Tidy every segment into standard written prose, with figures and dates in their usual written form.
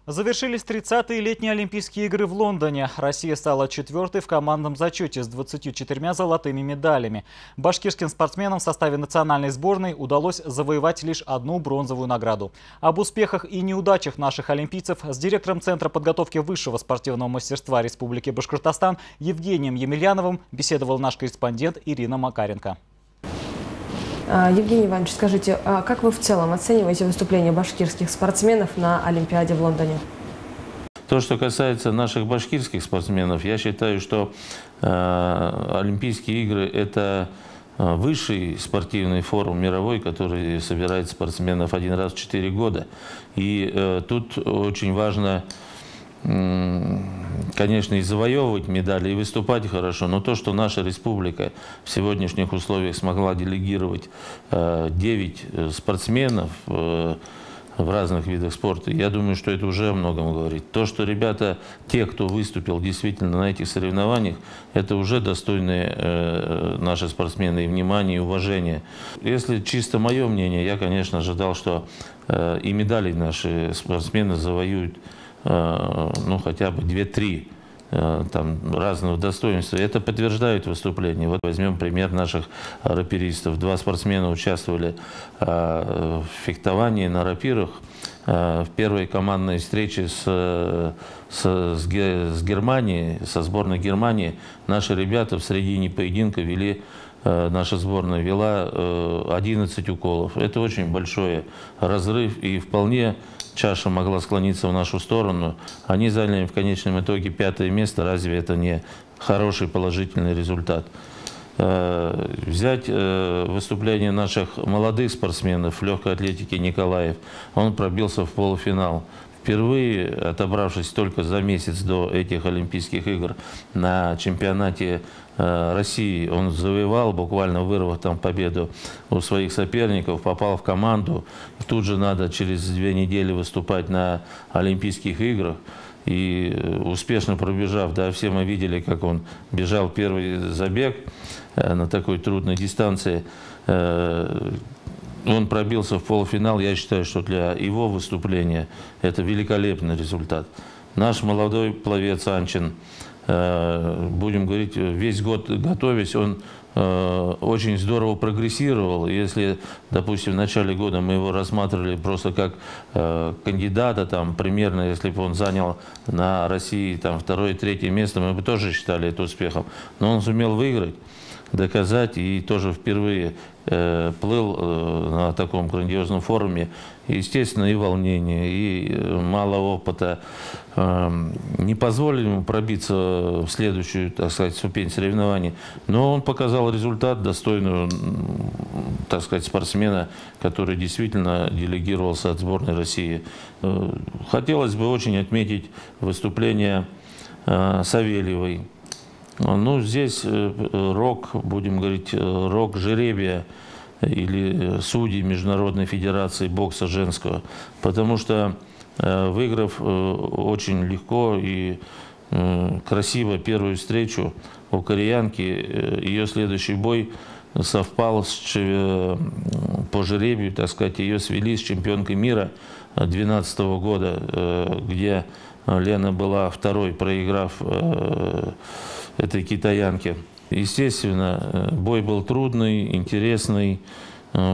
Завершились 30-е летние Олимпийские игры в Лондоне. Россия стала четвертой в командном зачете с 24 золотыми медалями. Башкирским спортсменам в составе национальной сборной удалось завоевать лишь одну бронзовую награду. Об успехах и неудачах наших олимпийцев с директором Центра подготовки высшего спортивного мастерства Республики Башкортостан Евгением Емельяновым беседовал наш корреспондент Ирина Макаренко. Евгений Иванович, скажите, как вы в целом оцениваете выступление башкирских спортсменов на Олимпиаде в Лондоне? То, что касается наших башкирских спортсменов, я считаю, что Олимпийские игры – это высший спортивный форум мировой, который собирает спортсменов один раз в 4 года. И тут очень важно, конечно, и завоевывать медали, и выступать хорошо, но то, что наша республика в сегодняшних условиях смогла делегировать 9 спортсменов в разных видах спорта, я думаю, что это уже о многом говорит. То, что ребята, те, кто выступил действительно на этих соревнованиях, это уже достойные наши спортсмены и внимания, и уважения. Если чисто мое мнение, я, конечно, ожидал, что и медали наши спортсмены завоюют ну, хотя бы 2-3 там разного достоинства. Это подтверждает выступление. Вот возьмем пример наших раперистов. 2 спортсмена участвовали в фехтовании на рапирах. В первой командной встрече с Германией, со сборной Германии, наши ребята в середине поединка вели, наша сборная вела 11 уколов. Это очень большой разрыв, и вполне чаша могла склониться в нашу сторону. Они заняли в конечном итоге 5-е место. Разве это не хороший положительный результат? Взять выступление наших молодых спортсменов в легкой атлетике Николаев. Он пробился в полуфинал. Впервые, отобравшись только за месяц до этих Олимпийских игр на чемпионате России, он завоевал, буквально вырвав там победу у своих соперников, попал в команду. Тут же надо через 2 недели выступать на Олимпийских играх. И успешно пробежав, да, все мы видели, как он бежал первый забег на такой трудной дистанции. Он пробился в полуфинал. Я считаю, что для его выступления это великолепный результат. Наш молодой пловец Анчин, будем говорить, весь год готовясь, он очень здорово прогрессировал. Если, допустим, в начале года мы его рассматривали просто как кандидата, там, примерно, если бы он занял на России 2-3 место, мы бы тоже считали это успехом. Но он сумел выиграть, доказать, и тоже впервые плыл на таком грандиозном форуме. Естественно, и волнение, и мало опыта не позволили ему пробиться в следующую, так сказать, ступень соревнований. Но он показал результат достойного, так сказать, спортсмена, который действительно делегировался от сборной России. Хотелось бы очень отметить выступление Савельевой. Ну, здесь рок, будем говорить, рок жеребия или судей Международной федерации бокса женского, потому что, выиграв очень легко и красиво первую встречу у кореянки, ее следующий бой совпал по жеребию, так сказать, ее свели с чемпионкой мира 2012 года, где Лена была второй, проиграв этой китаянке. Естественно, бой был трудный, интересный.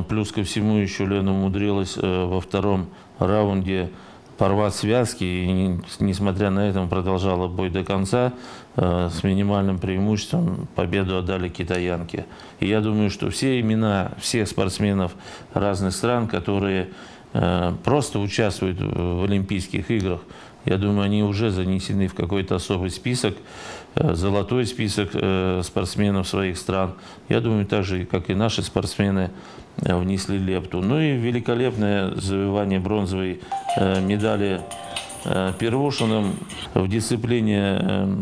Плюс ко всему еще Лена умудрилась во втором раунде порвать связки. И, несмотря на это, продолжала бой до конца. С минимальным преимуществом победу отдали китаянке. И я думаю, что все имена всех спортсменов разных стран, которые просто участвуют в Олимпийских играх, я думаю, они уже занесены в какой-то особый список, золотой список спортсменов своих стран. Я думаю, так же, как и наши спортсмены, внесли лепту. Ну и великолепное завоевание бронзовой медали Первушиным в дисциплине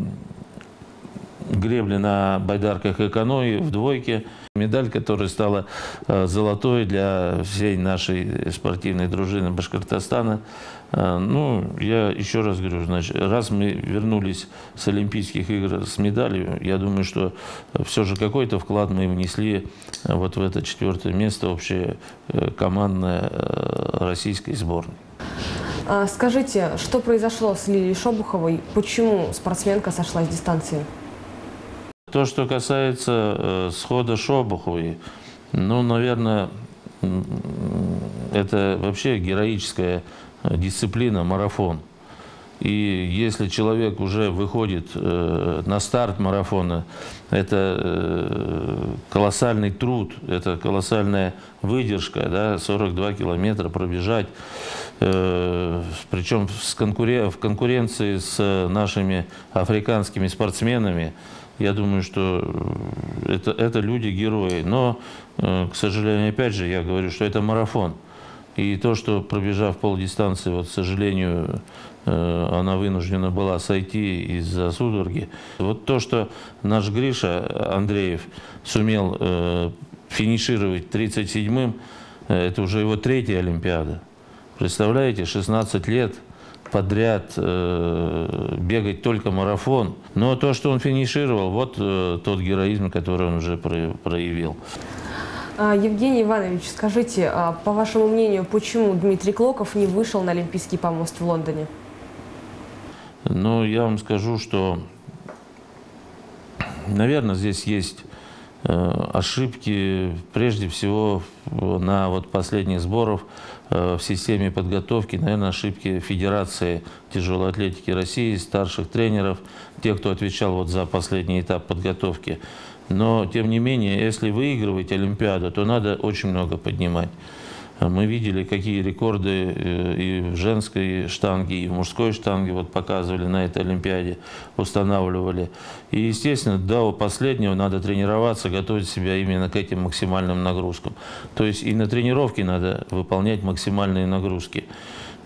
гребли на байдарках и каноэ в двойке. Медаль, которая стала золотой для всей нашей спортивной дружины Башкортостана. Ну, я еще раз говорю, значит, раз мы вернулись с Олимпийских игр с медалью, я думаю, что все же какой-то вклад мы внесли вот в это 4-е место общее командное российской сборной. Скажите, что произошло с Лилией Шобуховой? Почему спортсменка сошла с дистанции? То, что касается схода Шобуховой, ну, наверное, это вообще героическая дисциплина, марафон. И если человек уже выходит на старт марафона, это колоссальный труд, это колоссальная выдержка, да, 42 километра пробежать, причем в конкуренции с нашими африканскими спортсменами. Я думаю, что это люди-герои. Но, к сожалению, опять же, я говорю, что это марафон. И то, что пробежав полдистанции, вот, к сожалению, она вынуждена была сойти из-за судороги. Вот то, что наш Гриша Андреев сумел финишировать 37-м, это уже его 3-я Олимпиада. Представляете, 16 лет подряд бегать только марафон. Но то, что он финишировал, вот тот героизм, который он уже проявил. Евгений Иванович, скажите, по вашему мнению, почему Дмитрий Клоков не вышел на Олимпийский помост в Лондоне? Ну, я вам скажу, что, наверное, здесь есть ошибки, прежде всего, на вот последних сборах в системе подготовки, наверное, ошибки Федерации тяжелой атлетики России, старших тренеров, тех, кто отвечал вот за последний этап подготовки. Но, тем не менее, если выигрывать Олимпиаду, то надо очень много поднимать. Мы видели, какие рекорды и в женской штанге, и в мужской штанге вот показывали на этой Олимпиаде, устанавливали. И, естественно, до последнего надо тренироваться, готовить себя именно к этим максимальным нагрузкам. То есть и на тренировке надо выполнять максимальные нагрузки.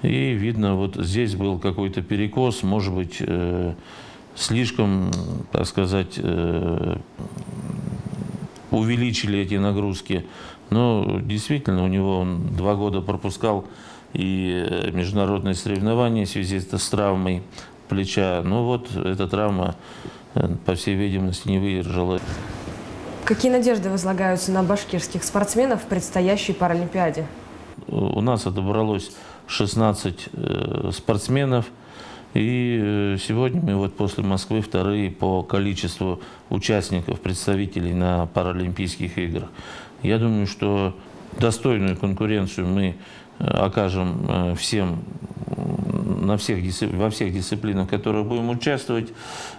И видно, вот здесь был какой-то перекос, может быть, слишком, так сказать, увеличили эти нагрузки. Но действительно, у него он 2 года пропускал и международные соревнования в связи с травмой плеча. Но вот эта травма, по всей видимости, не выдержала. Какие надежды возлагаются на башкирских спортсменов в предстоящей Паралимпиаде? У нас отобралось 16 спортсменов. И сегодня мы вот после Москвы 2-е по количеству участников, представителей на Паралимпийских играх. Я думаю, что достойную конкуренцию мы окажем всем, во всех дисциплинах, в которых будем участвовать.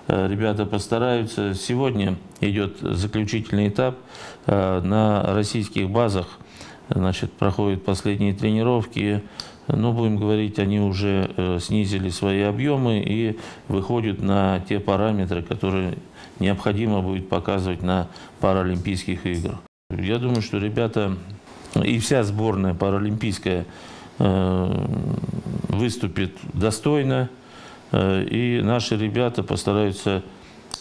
Ребята постараются. Сегодня идет заключительный этап. На российских базах, значит, проходят последние тренировки. Но, будем говорить, они уже снизили свои объемы и выходят на те параметры, которые необходимо будет показывать на Паралимпийских играх. Я думаю, что ребята и вся сборная паралимпийская выступит достойно, и наши ребята постараются,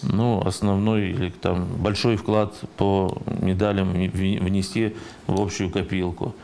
ну, основной или там большой вклад по медалям внести в общую копилку.